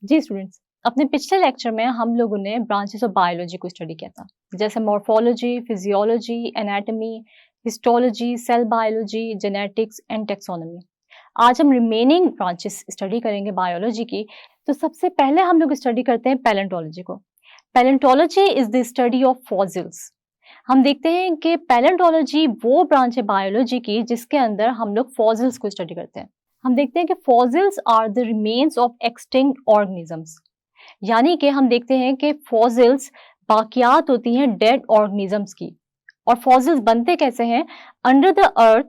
जी students, अपने पिछले lecture में हम लोगों ने ब्रांचेस ऑफ बायोलॉजी को स्टडी किया था, जैसे morphology, physiology, anatomy, histology, cell biology, genetics and taxonomy. आज हम रिमेनिंग ब्रांचेस स्टडी करेंगे बायोलॉजी की। तो सबसे पहले हम लोग स्टडी करते हैं पैलेंटोलॉजी को। Palaeontology is the study of fossils. हम देखते हैं कि पैलेंटोलॉजी वो ब्रांच है बायोलॉजी की जिसके अंदर हम लोग फॉसिल्स को स्टडी करते हैं। हम देखते हैं कि fossils are the remains of extinct organisms, यानी कि हम देखते हैं कि फॉसिल्स बाकियात होती हैं डेड ऑर्गेनिजम्स की। और फॉसिल्स बनते कैसे हैं? Under the earth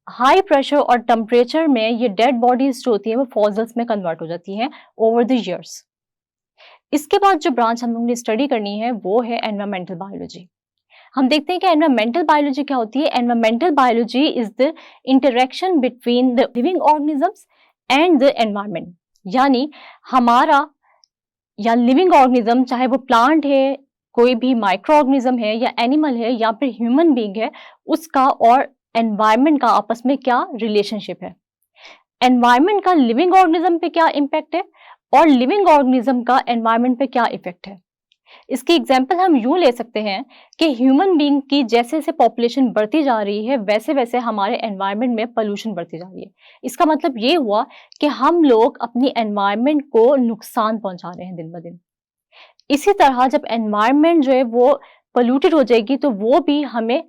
high pressure और टेम्परेचर में ये डेड बॉडीज जो होती हैं वो फॉसिल्स में कन्वर्ट हो जाती हैं ओवर द ईयर्स। इसके बाद जो ब्रांच हम लोगों ने स्टडी करनी है वो है एनवायरमेंटल बायोलॉजी। हम देखते हैं कि एनवायरमेंटल बायोलॉजी क्या होती है। Environmental biology is the interaction between the living organisms and the environment, यानी हमारा या लिविंग ऑर्गेनिज्म, चाहे वो प्लांट है, कोई भी माइक्रो ऑर्गेनिज्म है या एनिमल है या फिर ह्यूमन बीइंग है, उसका और एनवायरनमेंट का आपस में क्या रिलेशनशिप है। एनवायरनमेंट का लिविंग ऑर्गेनिज्म पे क्या इम्पैक्ट है और लिविंग ऑर्गेनिज्म का एनवायरनमेंट पे क्या इफेक्ट है। इसकी एग्जाम्पल हम यूं ले सकते हैं कि ह्यूमन बीइंग की जैसे जैसे पॉपुलेशन बढ़ती जा रही है वैसे वैसे हमारे एनवायरनमेंट में पोल्यूशन बढ़ती जा रही है। इसका मतलब ये हुआ कि हम लोग अपनी एनवायरनमेंट को नुकसान पहुंचा रहे हैं दिन ब दिन। इसी तरह जब एनवायरनमेंट जो है वो पोल्यूटेड हो जाएगी तो वो भी हमें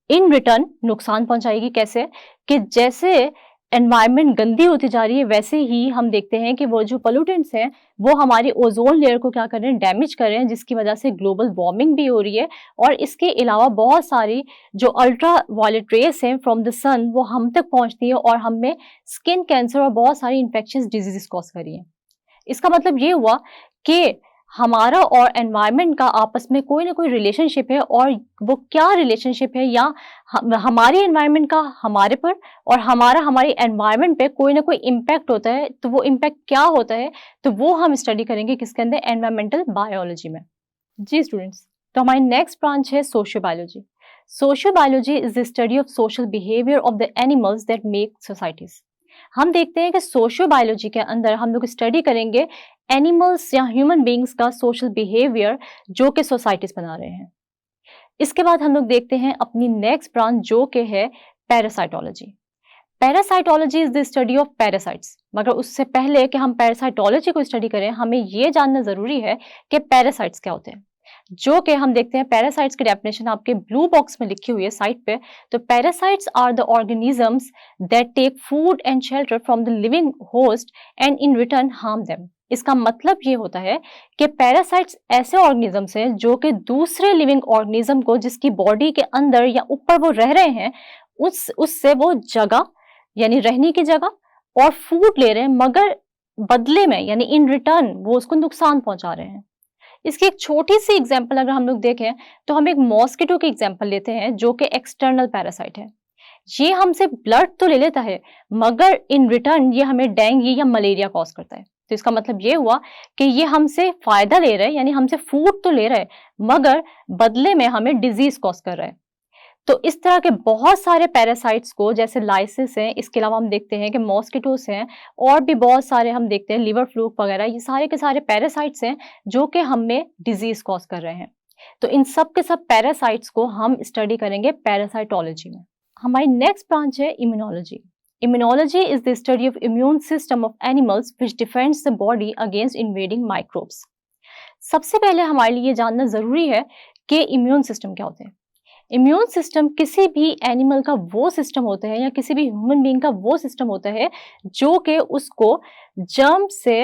इन रिटर्न नुकसान पहुंचाएगी। कैसे? कि जैसे एनवायरनमेंट गंदी होती जा रही है वैसे ही हम देखते हैं कि वो जो पोल्यूटेंट्स हैं वो हमारी ओजोन लेयर को क्या कर रहे हैं? डैमेज कर रहे हैं, जिसकी वजह से ग्लोबल वार्मिंग भी हो रही है। और इसके अलावा बहुत सारी जो अल्ट्रा वायलेट रेस हैं फ्रॉम द सन वो हम तक पहुंचती है और हमें स्किन कैंसर और बहुत सारी इन्फेक्शियस डिजीजेस कॉज कर रही है। इसका मतलब ये हुआ कि हमारा और एनवायरनमेंट का आपस में कोई ना कोई रिलेशनशिप है। और वो क्या रिलेशनशिप है, या हमारी एनवायरनमेंट का हमारे पर और हमारा हमारी एनवायरनमेंट पे कोई ना कोई इम्पैक्ट होता है। तो वो इम्पैक्ट क्या होता है, तो वो हम स्टडी करेंगे किसके अंदर? एनवायरमेंटल बायोलॉजी में। जी स्टूडेंट्स, तो हमारी नेक्स्ट ब्रांच है socio biology. Socio biology is the study of social behaviour of the animals that make societies. हम देखते हैं कि सोशियो बायोलॉजी के अंदर हम लोग स्टडी करेंगे एनिमल्स या ह्यूमन बीइंग्स का सोशल बिहेवियर जो कि सोसाइटीज बना रहे हैं। इसके बाद हम लोग देखते हैं अपनी नेक्स्ट ब्रांच जो कि है parasitology. Parasitology is the study of parasites. मगर उससे पहले कि हम पैरासाइटोलॉजी को स्टडी करें हमें यह जानना जरूरी है कि पैरासाइट्स क्या होते हैं, जो कि हम देखते हैं पैरासाइट्स की डेफिनेशन आपके ब्लू बॉक्स में लिखी हुई है साइड पे। तो parasites are the organisms that take food and shelter from the living host and in return harm them. इसका मतलब ये होता है कि पैरासाइट्स ऐसे ऑर्गेनिजम्स हैं जो कि दूसरे लिविंग ऑर्गेनिज्म को जिसकी बॉडी के अंदर या ऊपर वो रह रहे हैं उससे वो जगह यानी रहने की जगह और फूड ले रहे हैं, मगर बदले में यानी इन रिटर्न वो उसको नुकसान पहुंचा रहे हैं। इसकी एक छोटी सी एग्जांपल अगर हम लोग देखें तो हम एक मॉस्किटो की एग्जांपल लेते हैं जो कि एक्सटर्नल पैरासाइट है। ये हमसे ब्लड तो ले लेता है मगर इन रिटर्न ये हमें डेंगू या मलेरिया कॉज करता है। तो इसका मतलब ये हुआ कि ये हमसे फायदा ले रहा है, यानी हमसे फूड तो ले रहा है मगर बदले में हमें डिजीज कॉज कर रहा है। तो इस तरह के बहुत सारे पैरासाइट्स को, जैसे लाइसिस हैं, इसके अलावा हम देखते हैं कि मॉस्किटोस हैं और भी बहुत सारे हम देखते हैं लिवर फ्लूक वगैरह, ये सारे के सारे पैरासाइट्स हैं जो कि हमें डिजीज कॉज कर रहे हैं। तो इन सब के सब पैरासाइट्स को हम स्टडी करेंगे पैरासाइटोलॉजी में। हमारी नेक्स्ट ब्रांच है immunology. Immunology is the study of immune system of animals which defends the body against invading microbes. सबसे पहले हमारे लिए जानना जरूरी है कि इम्यून सिस्टम क्या होते हैं। इम्यून सिस्टम किसी भी एनिमल का वो सिस्टम होता है या किसी भी ह्यूमन बीइंग का वो सिस्टम होता है जो कि उसको जर्म से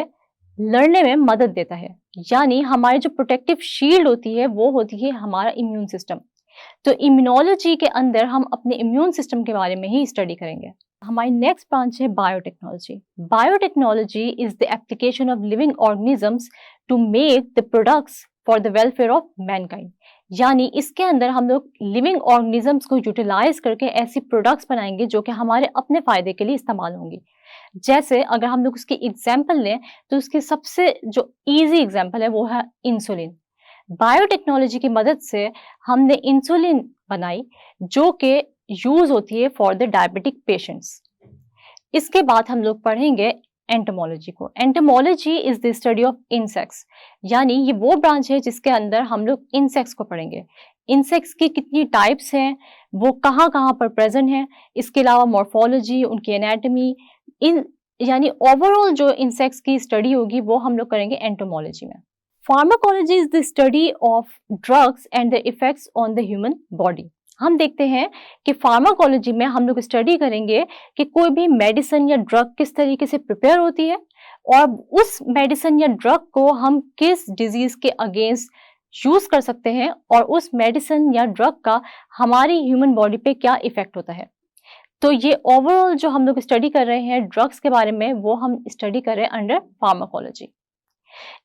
लड़ने में मदद देता है। यानी हमारी जो प्रोटेक्टिव शील्ड होती है वो होती है हमारा इम्यून सिस्टम। तो इम्यूनोलॉजी के अंदर हम अपने इम्यून सिस्टम के बारे में ही स्टडी करेंगे। हमारी नेक्स्ट ब्रांच है biotechnology. Biotechnology is the application of living organisms to make the products for the welfare of mankind. यानी इसके अंदर हम लोग लिविंग ऑर्गेनिजम्स को यूटिलाइज करके ऐसी प्रोडक्ट्स बनाएंगे जो कि हमारे अपने फायदे के लिए इस्तेमाल होंगी। जैसे अगर हम लोग उसकी एग्जाम्पल लें तो उसकी सबसे जो इजी एग्जाम्पल है वो है इंसुलिन। बायोटेक्नोलॉजी की मदद से हमने इंसुलिन बनाई जो कि यूज होती है फॉर द डायबिटिक पेशेंट्स। इसके बाद हम लोग पढ़ेंगे एंटोमोलॉजी को। Entomology is the study of insects, यानी ये वो ब्रांच है जिसके अंदर हम लोग इंसेक्ट्स को पढ़ेंगे। इंसेक्ट्स की कितनी टाइप्स हैं, वो कहाँ कहाँ पर प्रेजेंट हैं, इसके अलावा मॉर्फोलॉजी, उनकी एनाटॉमी, इन यानी ओवरऑल जो इंसेक्ट्स की स्टडी होगी वो हम लोग करेंगे एंटोमोलॉजी में। Pharmacology is the study of drugs and the effects on the human body. हम देखते हैं कि फार्माकोलॉजी में हम लोग स्टडी करेंगे कि कोई भी मेडिसिन या ड्रग किस तरीके से प्रिपेयर होती है और उस मेडिसिन या ड्रग को हम किस डिजीज के अगेंस्ट यूज कर सकते हैं और उस मेडिसिन या ड्रग का हमारी ह्यूमन बॉडी पे क्या इफेक्ट होता है। तो ये ओवरऑल जो हम लोग स्टडी कर रहे हैं ड्रग्स के बारे में वो हम स्टडी कर रहे हैं अंडर फार्माकोलॉजी।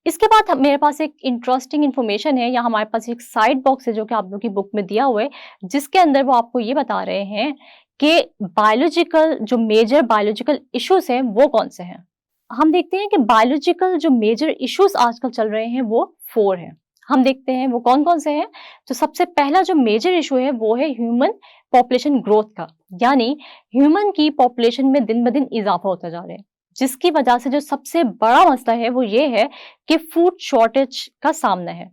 इसके बाद मेरे पास एक इंटरेस्टिंग इन्फॉर्मेशन है, या हमारे पास एक साइड बॉक्स है जो कि आप लोग की बुक में दिया हुआ है, जिसके अंदर वो आपको ये बता रहे हैं कि बायोलॉजिकल जो मेजर बायोलॉजिकल इश्यूज हैं वो कौन से हैं। हम देखते हैं कि बायोलॉजिकल जो मेजर इश्यूज आजकल चल रहे हैं वो 4 हैं। हम देखते हैं वो कौन कौन से हैं। तो सबसे पहला जो मेजर इशू है वो है ह्यूमन पॉपुलेशन ग्रोथ का, यानी ह्यूमन की पॉपुलेशन में दिन ब दिन इजाफा होता जा रहा है, जिसकी वजह से जो सबसे बड़ा मसला है वो ये है कि फूड शॉर्टेज का सामना है।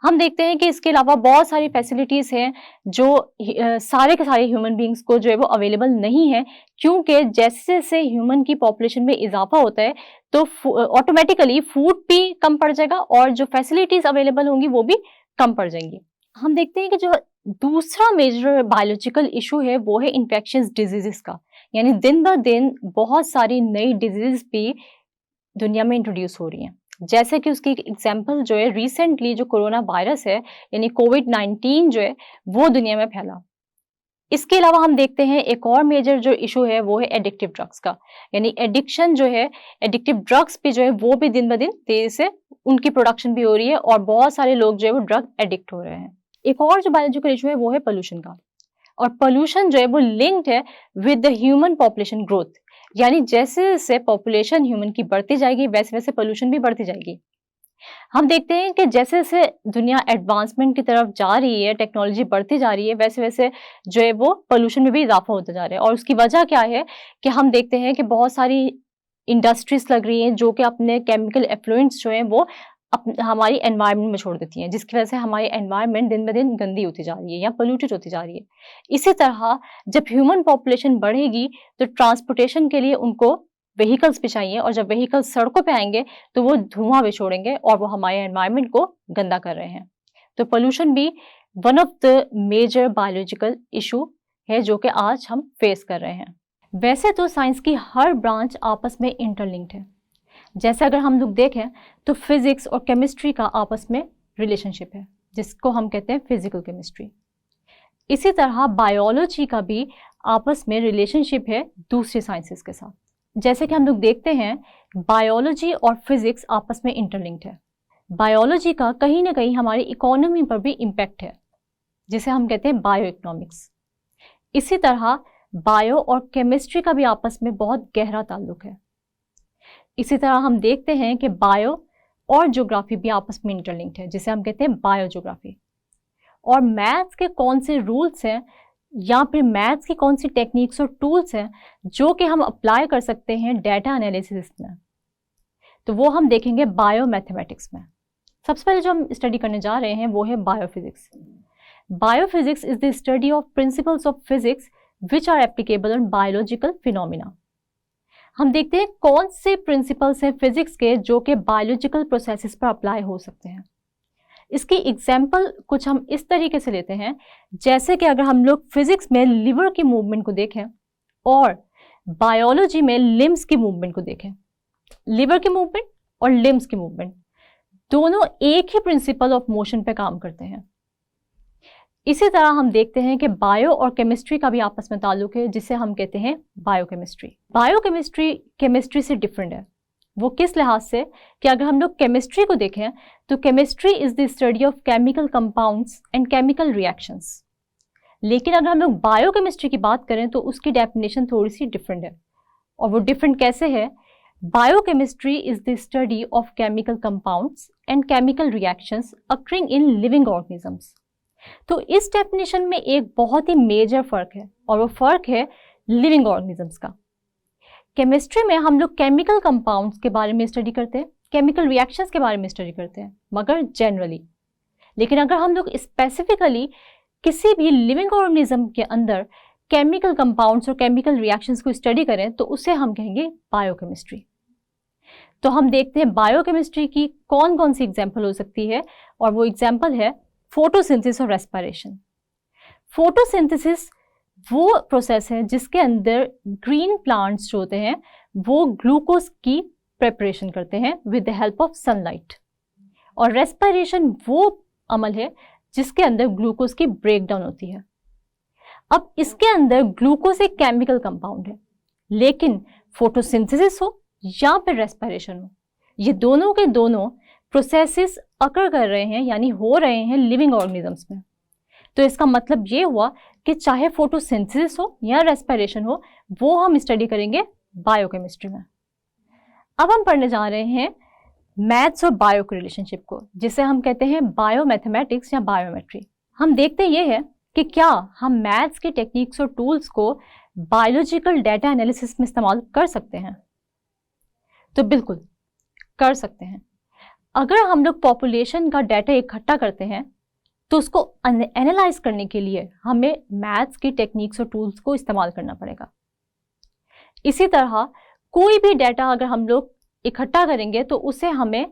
हम देखते हैं कि इसके अलावा बहुत सारी फैसिलिटीज हैं जो सारे के सारे ह्यूमन बींग्स को जो है वो अवेलेबल नहीं है, क्योंकि जैसे जैसे ह्यूमन की पॉपुलेशन में इजाफा होता है तो ऑटोमेटिकली फूड भी कम पड़ जाएगा और जो फैसिलिटीज अवेलेबल होंगी वो भी कम पड़ जाएंगी। हम देखते हैं कि जो दूसरा मेजर बायोलॉजिकल इशू है वो है इन्फेक्शियस डिजीजेस का, यानी दिन ब दिन बहुत सारी नई डिजीज भी दुनिया में इंट्रोड्यूस हो रही हैं। जैसे कि उसकी एग्जांपल जो है रिसेंटली जो कोरोना वायरस है यानी कोविड-19 जो है वो दुनिया में फैला। इसके अलावा हम देखते हैं एक और मेजर जो इशू है वो है एडिक्टिव ड्रग्स का, यानी एडिक्शन जो है, एडिक्टिव ड्रग्स भी जो है वो भी दिन ब दिन तेजी से उनकी प्रोडक्शन भी हो रही है और बहुत सारे लोग जो है वो ड्रग एडिक्ट हो रहे हैं। एक और जो बायोलॉजिकल इशू है वो है पोल्यूशन का, और पोल्यूशन जो है वो लिंक्ड है with the human population growth, यानी जैसे जैसे पॉपुलेशन ह्यूमन की बढ़ती जाएगी वैसे वैसे पोल्यूशन भी बढ़ती जाएगी। हम देखते हैं कि जैसे जैसे दुनिया एडवांसमेंट की तरफ जा रही है, टेक्नोलॉजी बढ़ती जा रही है, वैसे वैसे जो है वो पोल्यूशन में भी इजाफा होता जा रहा है। और उसकी वजह क्या है कि हम देखते हैं कि बहुत सारी इंडस्ट्रीज लग रही हैं जो कि अपने केमिकल एफ्लुएंट्स जो हैं वो हमारी एनवायरनमेंट में छोड़ देती हैं, जिसकी वजह से हमारी एनवायरनमेंट दिन ब दिन गंदी होती जा रही है या पोल्यूटेड होती जा रही है। इसी तरह जब ह्यूमन पॉपुलेशन बढ़ेगी तो ट्रांसपोर्टेशन के लिए उनको व्हीकल्स भी चाहिए, और जब व्हीकल्स सड़कों पे आएंगे तो वो धुआं भी छोड़ेंगे और वो हमारे एनवायरनमेंट को गंदा कर रहे हैं। तो पोल्यूशन भी one of the major biological issue है जो कि आज हम फेस कर रहे हैं। वैसे तो साइंस की हर ब्रांच आपस में इंटरलिंक्ड है। जैसे अगर हम लोग देखें तो फिजिक्स और केमिस्ट्री का आपस में रिलेशनशिप है जिसको हम कहते हैं फिजिकल केमिस्ट्री। इसी तरह बायोलॉजी का भी आपस में रिलेशनशिप है दूसरी साइंसेस के साथ। जैसे कि हम लोग देखते हैं बायोलॉजी और फिजिक्स आपस में इंटरलिंक्ड है। बायोलॉजी का कहीं ना कहीं हमारी इकोनॉमी पर भी इम्पैक्ट है जिसे हम कहते हैं बायो इकोनॉमिक्स। इसी तरह बायो और केमिस्ट्री का भी आपस में बहुत गहरा ताल्लुक है। इसी तरह हम देखते हैं कि बायो और ज्योग्राफी भी आपस में इंटरलिंक्ड है जिसे हम कहते हैं बायो ज्योग्राफी। और मैथ्स के कौन से रूल्स हैं या फिर मैथ्स की कौन सी टेक्निक्स और टूल्स हैं जो कि हम अप्लाई कर सकते हैं डाटा एनालिसिस में, तो वो हम देखेंगे बायो मैथमेटिक्स में। सबसे पहले जो हम स्टडी करने जा रहे हैं वो है biophysics. Biophysics is the study of principles of physics which are applicable on biological phenomena. हम देखते हैं कौन से प्रिंसिपल्स हैं फिजिक्स के जो कि बायोलॉजिकल प्रोसेसेस पर अप्लाई हो सकते हैं। इसकी एग्जाम्पल कुछ हम इस तरीके से लेते हैं, जैसे कि अगर हम लोग फिजिक्स में लिवर की मूवमेंट को देखें और बायोलॉजी में लिम्स की मूवमेंट को देखें, लिवर की मूवमेंट और लिम्स की मूवमेंट दोनों एक ही प्रिंसिपल ऑफ मोशन पे काम करते हैं। इसी तरह हम देखते हैं कि बायो और केमिस्ट्री का भी आपस में ताल्लुक है जिसे हम कहते हैं बायोकेमिस्ट्री। बायोकेमिस्ट्री केमिस्ट्री से डिफरेंट है। वो किस लिहाज से कि अगर हम लोग केमिस्ट्री को देखें तो chemistry is the study of chemical compounds and chemical reactions, लेकिन अगर हम लोग बायोकेमिस्ट्री की बात करें तो उसकी डेफिनेशन थोड़ी सी डिफरेंट है। और वो डिफरेंट कैसे है? Biochemistry is the study of chemical compounds and chemical reactions occurring in living organisms. तो इस डेफिनेशन में एक बहुत ही मेजर फर्क है और वो फर्क है लिविंग ऑर्गेनिजम्स का। केमिस्ट्री में हम लोग केमिकल कंपाउंड्स के बारे में स्टडी करते हैं, केमिकल रिएक्शंस के बारे में स्टडी करते हैं, मगर जनरली। लेकिन अगर हम लोग स्पेसिफिकली किसी भी लिविंग ऑर्गेनिज्म के अंदर केमिकल कंपाउंड्स और केमिकल रिएक्शंस को स्टडी करें तो उसे हम कहेंगे बायोकेमिस्ट्री। तो हम देखते हैं बायोकेमिस्ट्री की कौन कौन सी एग्जाम्पल हो सकती है, और वो एग्जाम्पल है फोटोसिंथेसिस और रेस्पिरेशन। फोटोसिंथेसिस वो प्रोसेस है जिसके अंदर ग्रीन प्लांट्स जो होते हैं वो ग्लूकोज की प्रिपरेशन करते हैं with the help of sunlight, और रेस्पिरेशन वो अमल है जिसके अंदर ग्लूकोज की ब्रेकडाउन होती है। अब इसके अंदर ग्लूकोज एक केमिकल कंपाउंड है, लेकिन फोटोसिंथेसिस हो या फिर रेस्पिरेशन हो, ये दोनों के दोनों प्रोसेसेस अकर कर रहे हैं, यानी हो रहे हैं लिविंग ऑर्गेनिजम्स में। तो इसका मतलब ये हुआ कि चाहे फोटोसिंथेसिस हो या रेस्पिरेशन हो, वो हम स्टडी करेंगे बायोकेमिस्ट्री में। अब हम पढ़ने जा रहे हैं मैथ्स और बायो के रिलेशनशिप को, जिसे हम कहते हैं बायोमैथमेटिक्स या बायोमेट्री। हम देखते ये है कि क्या हम मैथ्स की टेक्निक्स और टूल्स को बायोलॉजिकल डाटा एनालिसिस में इस्तेमाल कर सकते हैं। तो बिल्कुल कर सकते हैं। अगर हम लोग पॉपुलेशन का डाटा इकट्ठा करते हैं तो उसको एनालाइज करने के लिए हमें मैथ्स की टेक्निक्स और टूल्स को इस्तेमाल करना पड़ेगा। इसी तरह कोई भी डाटा अगर हम लोग इकट्ठा करेंगे तो उसे हमें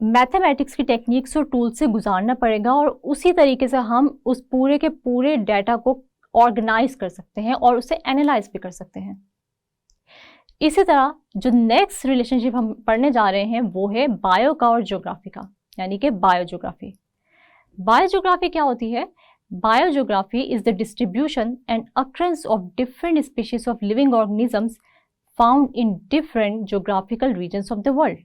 मैथमेटिक्स की टेक्निक्स और टूल्स से गुजारना पड़ेगा, और उसी तरीके से हम उस पूरे के पूरे डाटा को ऑर्गेनाइज कर सकते हैं और उसे एनालाइज भी कर सकते हैं। इसी तरह जो नेक्स्ट रिलेशनशिप हम पढ़ने जा रहे हैं वो है बायो का और ज्योग्राफी का, यानी कि बायोज्योग्राफी। बायोज्योग्राफी क्या होती है? Biogeography is the distribution and occurrence of different species of living organisms found in different geographical regions of the world.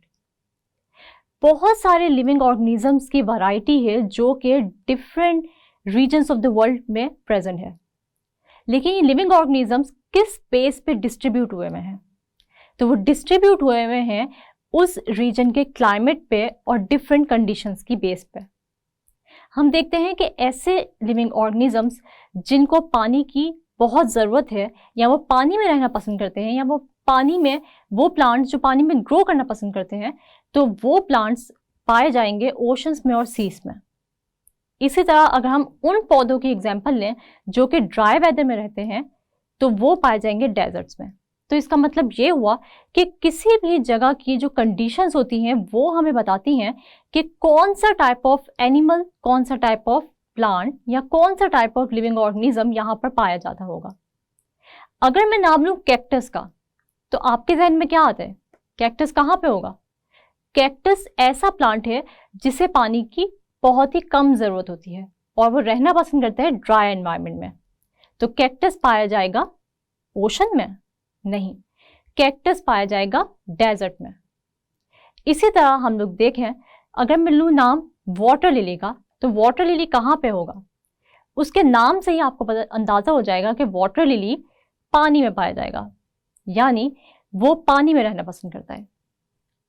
बहुत सारे लिविंग ऑर्गेनिजम्स की वैरायटी है जो कि different regions of the world में प्रेजेंट है, लेकिन ये लिविंग ऑर्गेनिजम्स किस बेस पे डिस्ट्रीब्यूट हुए हुए हैं? तो वो डिस्ट्रीब्यूट हुए हुए हैं उस रीजन के क्लाइमेट पे और डिफरेंट कंडीशंस की बेस पे। हम देखते हैं कि ऐसे लिविंग ऑर्गेनिजम्स जिनको पानी की बहुत ज़रूरत है, या वो पानी में रहना पसंद करते हैं, या वो पानी में वो प्लांट्स जो पानी में ग्रो करना पसंद करते हैं, तो वो प्लांट्स पाए जाएंगे ओशंस में और सीस में। इसी तरह अगर हम उन पौधों की एग्जाम्पल लें जो कि ड्राई वेदर में रहते हैं तो वो पाए जाएंगे डेजर्ट्स में। तो इसका मतलब ये हुआ कि किसी भी जगह की जो कंडीशंस होती हैं वो हमें बताती हैं कि कौन सा टाइप ऑफ एनिमल, कौन सा टाइप ऑफ प्लांट या कौन सा टाइप ऑफ लिविंग ऑर्गेनिज्म यहाँ पर पाया जाता होगा। अगर मैं नाम लूँ कैक्टस का, तो आपके जहन में क्या आता है? कैक्टस कहाँ पे होगा? कैक्टस ऐसा प्लांट है जिसे पानी की बहुत ही कम ज़रूरत होती है और वो रहना पसंद करता है ड्राई एनवायरनमेंट में। तो कैक्टस पाया जाएगा ओशन में? नहीं, कैक्टस पाया जाएगा डेजर्ट में। इसी तरह हम लोग देखें, अगर मैं लूँ नाम वाटर लिली का, तो वाटर लिली कहाँ पे होगा? उसके नाम से ही आपको अंदाजा हो जाएगा कि वाटर लिली पानी में पाया जाएगा, यानी वो पानी में रहना पसंद करता है।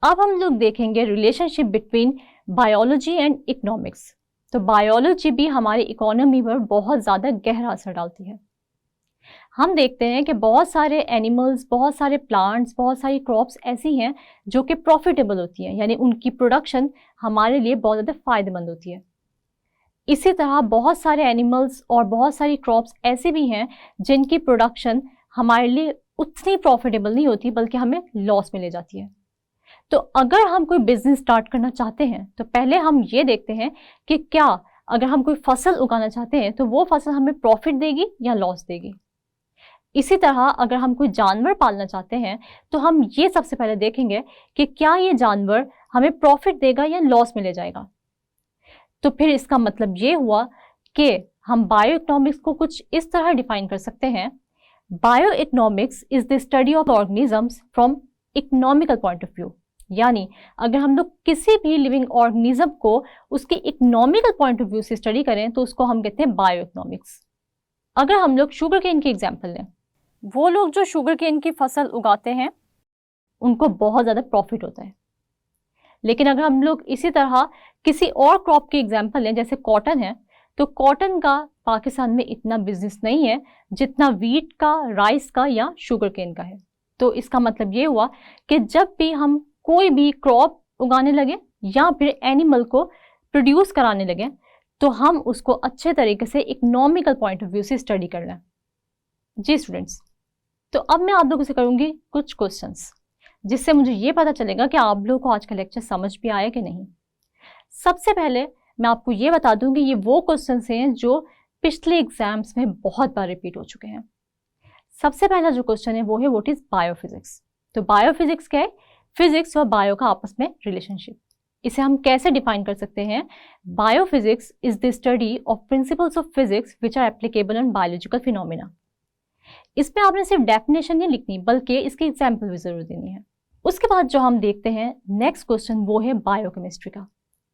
अब हम लोग देखेंगे relationship between biology and economics. तो बायोलॉजी भी हमारी इकोनॉमी पर बहुत ज़्यादा गहरा असर डालती है। हम देखते हैं कि बहुत सारे एनिमल्स, बहुत सारे प्लांट्स, बहुत सारी क्रॉप्स ऐसी हैं जो कि प्रॉफिटेबल होती हैं, यानी उनकी प्रोडक्शन हमारे लिए बहुत ज़्यादा फ़ायदेमंद होती है। इसी तरह बहुत सारे एनिमल्स और बहुत सारी क्रॉप्स ऐसी भी हैं जिनकी प्रोडक्शन हमारे लिए उतनी प्रॉफिटेबल नहीं होती, बल्कि हमें लॉस में ले जाती है। तो अगर हम कोई बिजनेस स्टार्ट करना चाहते हैं तो पहले हम ये देखते हैं कि क्या अगर हम कोई फसल उगाना चाहते हैं तो वो फसल हमें प्रॉफिट देगी या लॉस देगी। इसी तरह अगर हम कोई जानवर पालना चाहते हैं तो हम ये सबसे पहले देखेंगे कि क्या ये जानवर हमें प्रॉफिट देगा या लॉस में ले जाएगा। तो फिर इसका मतलब ये हुआ कि हम बायो इकोनॉमिक्स को कुछ इस तरह डिफाइन कर सकते हैं। Bio economics is the study of organisms from economical point of view, यानी अगर हम लोग किसी भी लिविंग ऑर्गेनिज्म को उसके इकोनॉमिकल पॉइंट ऑफ व्यू से स्टडी करें तो उसको हम कहते हैं बायो इकोनॉमिक्स। अगर हम लोग शुगर केन की एग्जाम्पल लें, वो लोग जो शुगर केन की फसल उगाते हैं उनको बहुत ज़्यादा प्रॉफिट होता है। लेकिन अगर हम लोग इसी तरह किसी और क्रॉप की एग्जाम्पल लें, जैसे कॉटन है, तो कॉटन का पाकिस्तान में इतना बिजनेस नहीं है जितना वीट का, राइस का या शुगर केन का है। तो इसका मतलब ये हुआ कि जब भी हम कोई भी क्रॉप उगाने लगे या फिर एनिमल को प्रोड्यूस कराने लगे तो हम उसको अच्छे तरीके से इकोनॉमिकल पॉइंट ऑफ व्यू से स्टडी कर लें। जी स्टूडेंट्स, तो अब मैं आप लोगों से करूंगी कुछ क्वेश्चंस जिससे मुझे ये पता चलेगा कि आप लोगों को आज का लेक्चर समझ भी आया कि नहीं। सबसे पहले मैं आपको ये बता दूं कि ये वो क्वेश्चंस हैं जो पिछले एग्जाम्स में बहुत बार रिपीट हो चुके हैं। सबसे पहला जो क्वेश्चन है वो है व्हाट इज बायोफिजिक्स। तो बायोफिजिक्स क्या है? फिजिक्स और बायो का आपस में रिलेशनशिप। इसे हम कैसे डिफाइन कर सकते हैं? Biophysics is the study of principles of physics which are applicable on biological phenomena. इसमें आपने सिर्फ डेफिनेशन नहीं लिखनी बल्कि इसकी एग्जाम्पल भी जरूर देनी है। उसके बाद जो हम देखते हैं नेक्स्ट क्वेश्चन वो है बायोकेमिस्ट्री का,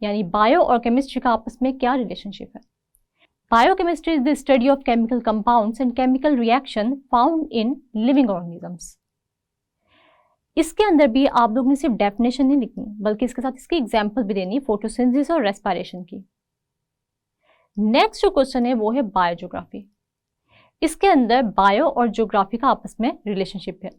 यानी बायो और केमिस्ट्री का आपस में क्या रिलेशनशिप है। Biochemistry is the study of chemical compounds and chemical reaction found in living organisms. इसके अंदर भी आप लोग ने सिर्फ डेफिनेशन नहीं लिखनी बल्कि इसके साथ इसकी एग्जाम्पल भी देनी, फोटोसिंथेसिस और रेस्पिरेशन की। नेक्स्ट जो क्वेश्चन है वो है बायोज्योग्राफी। इसके अंदर बायो और ज्योग्राफी का आपस में रिलेशनशिप है,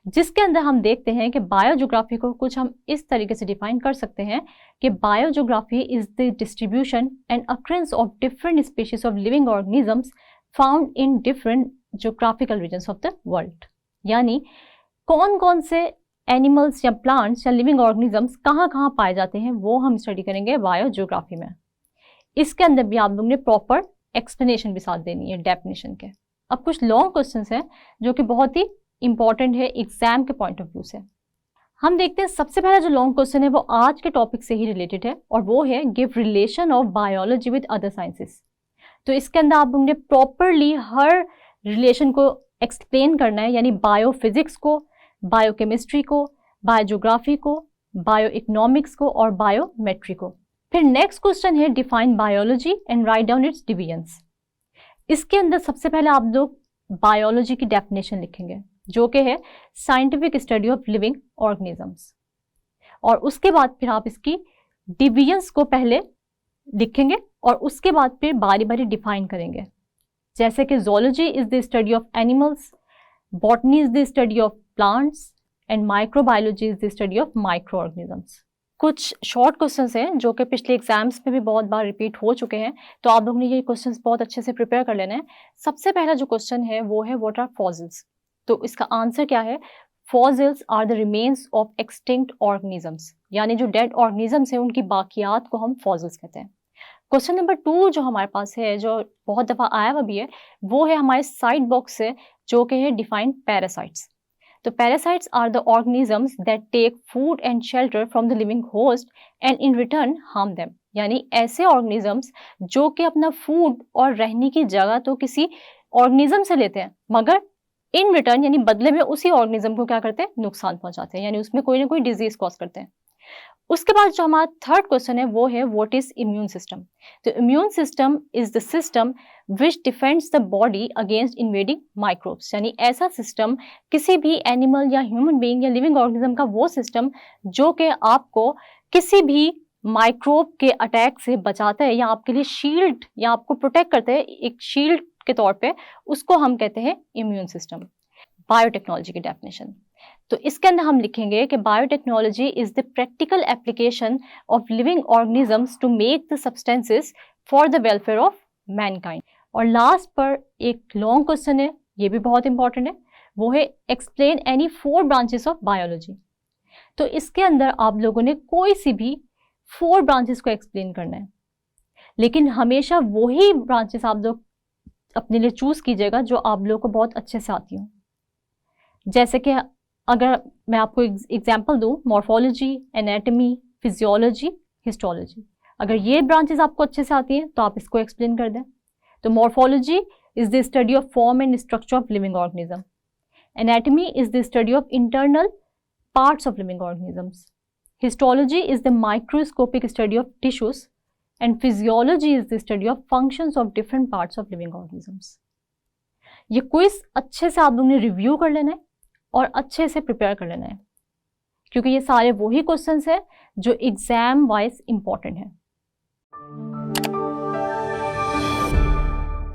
जिसके अंदर हम देखते हैं कि बायोज्योग्राफी को कुछ हम इस तरीके से डिफाइन कर सकते हैं कि biogeography is the distribution and occurrence of different species of living organisms found in different geographical regions of the world. यानी कौन कौन से एनिमल्स या प्लांट्स या लिविंग ऑर्गेनिजम्स कहाँ कहाँ पाए जाते हैं वो हम स्टडी करेंगे बायोज्योग्राफी में। इसके अंदर भी आप लोगों ने प्रॉपर एक्सप्लेनेशन भी साथ देनी है डेफिनेशन के। अब कुछ लॉन्ग क्वेश्चंस हैं जो कि बहुत ही इंपॉर्टेंट है एग्जाम के पॉइंट ऑफ व्यू से। हम देखते हैं सबसे पहला जो लॉन्ग क्वेश्चन है वो आज के टॉपिक से ही रिलेटेड है और वो है give relation of biology with other sciences. तो इसके अंदर आप लोगों ने प्रॉपरली हर रिलेशन को एक्सप्लेन करना है, यानी बायोफिजिक्स को, बायोकेमिस्ट्री को, बायोज्योग्राफी को, बायो इकोनॉमिक्स को और बायोमेट्री को। फिर नेक्स्ट क्वेश्चन है define biology and write down it's divisions. इसके अंदर सबसे पहले आप लोग बायोलॉजी की डेफिनेशन लिखेंगे जो कि है scientific study of living organisms, और उसके बाद फिर आप इसकी डिवीजन्स को पहले लिखेंगे और उसके बाद फिर बारी बारी डिफाइन करेंगे, जैसे कि zoology is the study of animals, botany is the study of plants and microbiology is the study of micro organisms. कुछ शॉर्ट क्वेश्चंस हैं जो कि पिछले एग्जाम्स में भी बहुत बार रिपीट हो चुके हैं, तो आप लोगों ने ये क्वेश्चंस बहुत अच्छे से प्रिपेयर कर लेना है। सबसे पहला जो क्वेश्चन है वो है व्हाट आर फॉसिल्स। तो इसका आंसर क्या है? Fossils are the remains of extinct organisms, यानी जो डेड ऑर्गेनिजम्स हैं उनकी बाकियात को हम फॉसिल्स कहते हैं। क्वेश्चन नंबर 2 जो हमारे पास है, जो बहुत दफ़ा आया हुआ भी है, वो है हमारे साइड बॉक्स से जो कि है डिफाइन पैरासाइट्स। तो parasites are the organisms that take food and shelter from the living host and in return harm them, यानी ऐसे ऑर्गेनिजम्स जो कि अपना फूड और रहने की जगह तो किसी ऑर्गेनिज्म से लेते हैं मगर इन रिटर्न यानी बदले में उसी ऑर्गेनिज्म को क्या करते हैं? नुकसान पहुंचाते हैं, यानी उसमें कोई ना कोई डिजीज कॉज करते हैं। उसके बाद जो हमारा थर्ड क्वेश्चन है वो है व्हाट इज इम्यून सिस्टम। तो immune system is the system which defends the body against invading microbes, यानी ऐसा सिस्टम किसी भी एनिमल या ह्यूमन बीइंग या लिविंग ऑर्गेनिज्म का वो सिस्टम जो कि आपको किसी भी माइक्रोब के अटैक से बचाता है या आपके लिए शील्ड या आपको प्रोटेक्ट करता है एक शील्ड के तौर पे, उसको हम कहते हैं इम्यून सिस्टम। बायोटेक्नोलॉजी की डेफिनेशन, तो इसके अंदर हम लिखेंगे कि biotechnology is the practical application of living organisms to make the substances for the welfare of mankind. और लास्ट पर एक लॉन्ग क्वेश्चन है, ये भी बहुत इंपॉर्टेंट है, वो है explain any 4 branches of biology. तो इसके अंदर आप लोगों ने कोई सी भी 4 ब्रांचेस को एक्सप्लेन करना है, लेकिन हमेशा वही ब्रांचेस आप लोग अपने लिए चूज कीजिएगा जो आप लोगों को बहुत अच्छे से आती हो। जैसे कि अगर मैं आपको एग्जांपल दूं, मॉर्फोलॉजी, एनाटॉमी, फिजियोलॉजी, हिस्टोलॉजी, अगर ये ब्रांचेस आपको अच्छे से आती हैं तो आप इसको एक्सप्लेन कर दें। तो morphology is the study of form and structure of living organism, anatomy is the study of internal parts of living organisms, histology is the microscopic study of tissues and physiology is the study of functions of different parts of living organisms. ये quiz अच्छे से आप लोगों ने review कर लेना है और अच्छे से प्रिपेयर कर लेना है, क्योंकि ये सारे वही क्वेश्चंस हैं जो एग्जाम वाइज इंपॉर्टेंट हैं।